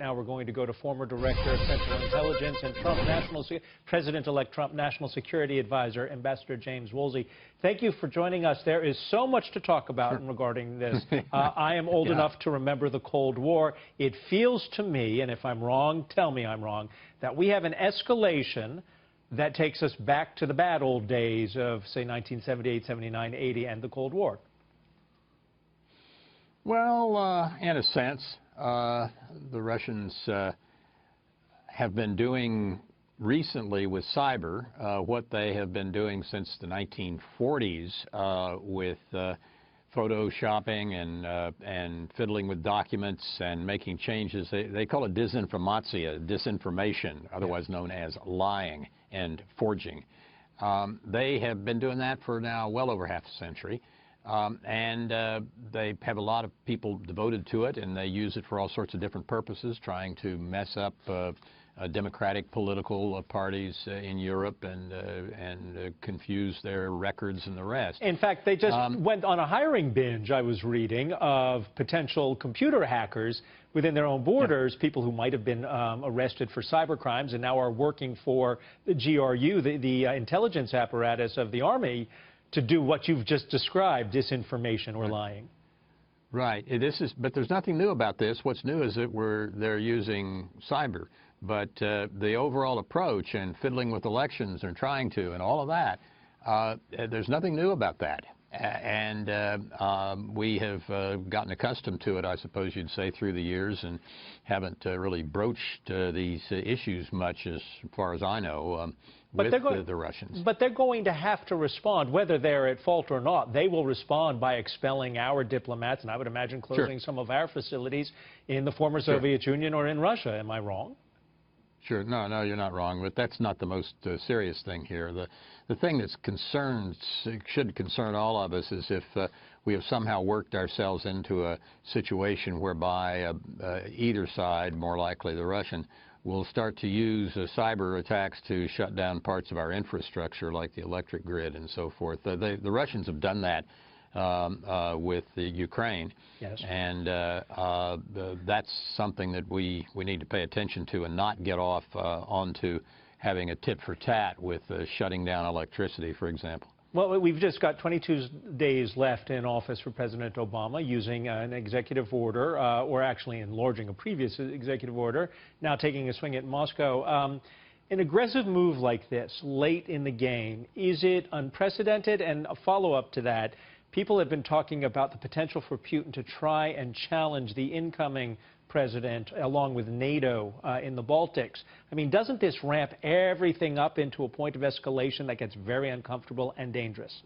now we're going to go to former Director of Central Intelligence and President-elect Trump National Security Advisor, Ambassador James Woolsey. Thank you for joining us. There is so much to talk about regarding this. I am old enough to remember the Cold War. It feels to me, and if I'm wrong, tell me I'm wrong, that we have an escalation that takes us back to the bad old days of, say, 1978, 79, 80, and the Cold War. Well, in a sense, the Russians have been doing recently with cyber what they have been doing since the 1940s with photoshopping and fiddling with documents and making changes. They call it disinformation, otherwise known as lying and forging. They have been doing that for now well over half a century. They have a lot of people devoted to it, and they use it for all sorts of different purposes, trying to mess up democratic political parties in Europe and confuse their records and the rest. In fact, they just went on a hiring binge, I was reading, of potential computer hackers within their own borders, people who might have been arrested for cyber crimes and now are working for the GRU, the intelligence apparatus of the Army, to do what you've just described, disinformation or lying. Right. But there's nothing new about this. What's new is that they're using cyber. But the overall approach and fiddling with elections and trying to and all of that, there's nothing new about that. We have gotten accustomed to it, I suppose you'd say, through the years, and haven't really broached these issues much, as far as I know, with the Russians. But they're going to have to respond, whether they're at fault or not. They will respond by expelling our diplomats, and I would imagine closing some of our facilities in the former Soviet Union or in Russia. Am I wrong? Sure. No, you're not wrong, but that's not the most serious thing here. The thing that should concern all of us is if we have somehow worked ourselves into a situation whereby either side, more likely the Russian, will start to use cyber attacks to shut down parts of our infrastructure like the electric grid and so forth. The Russians have done that with the Ukraine, and that's something that we need to pay attention to and not get off onto having a tit-for-tat with shutting down electricity, for example. Well, we've just got 22 days left in office for President Obama, using an executive order, or actually enlarging a previous executive order, now taking a swing at Moscow. An aggressive move like this, late in the game, is it unprecedented? And a follow-up to that, people have been talking about the potential for Putin to try and challenge the incoming president, along with NATO, in the Baltics. I mean, doesn't this ramp everything up into a point of escalation that gets very uncomfortable and dangerous?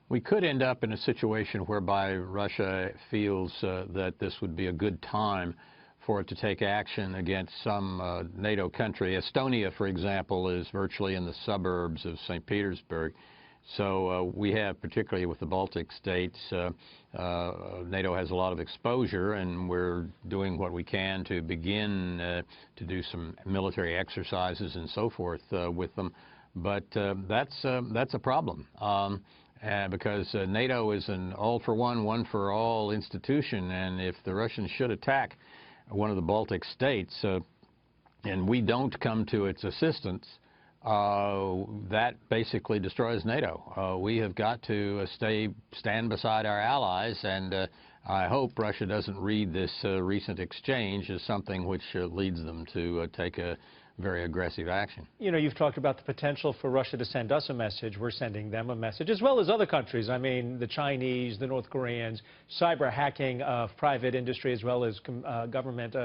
We could end up in a situation whereby Russia feels that this would be a good time for it to take action against some NATO country. Estonia, for example, is virtually in the suburbs of St. Petersburg. So we have, particularly with the Baltic states, NATO has a lot of exposure, and we're doing what we can to begin to do some military exercises and so forth with them. But that's a problem because NATO is an all-for-one, one-for-all institution, and if the Russians should attack one of the Baltic states and we don't come to its assistance, that basically destroys NATO. We have got to stand beside our allies, and I hope Russia doesn't read this recent exchange as something which leads them to take a very aggressive action. You know, you've talked about the potential for Russia to send us a message. We're sending them a message, as well as other countries. I mean, the Chinese, the North Koreans, cyber hacking of private industry, as well as government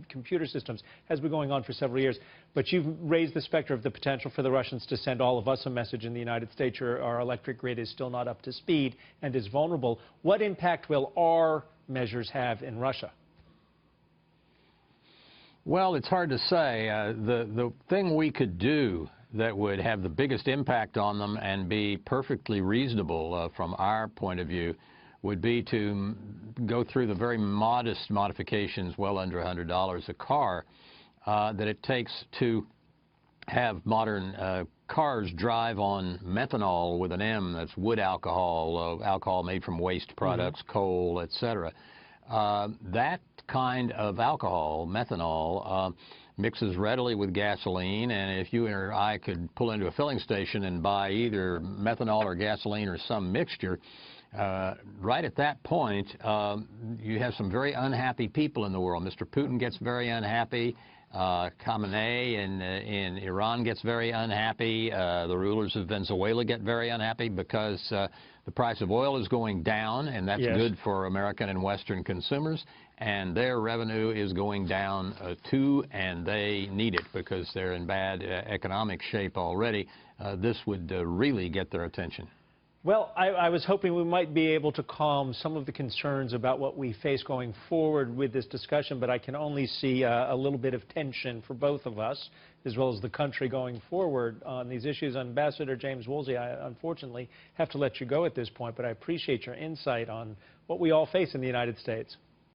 computer systems, has been going on for several years. But you've raised the specter of the potential for the Russians to send all of us a message in the United States. Our electric grid is still not up to speed and is vulnerable. What impact will our measures have in Russia? Well, it's hard to say. The thing we could do that would have the biggest impact on them and be perfectly reasonable from our point of view would be to go through the very modest modifications, well under $100 a car, that it takes to have modern cars drive on methanol with an M, that's wood alcohol, alcohol made from waste products, coal, etc. That kind of alcohol, methanol, mixes readily with gasoline, and if you or I could pull into a filling station and buy either methanol or gasoline or some mixture, right at that point, you have some very unhappy people in the world. Mr. Putin gets very unhappy. Khamenei in Iran gets very unhappy. The rulers of Venezuela get very unhappy because the price of oil is going down, and that's good for American and Western consumers, and their revenue is going down too, and they need it because they're in bad economic shape already. This would really get their attention. Well, I was hoping we might be able to calm some of the concerns about what we face going forward with this discussion, but I can only see a little bit of tension for both of us, as well as the country going forward on these issues. Ambassador James Woolsey, I unfortunately have to let you go at this point, but I appreciate your insight on what we all face in the United States.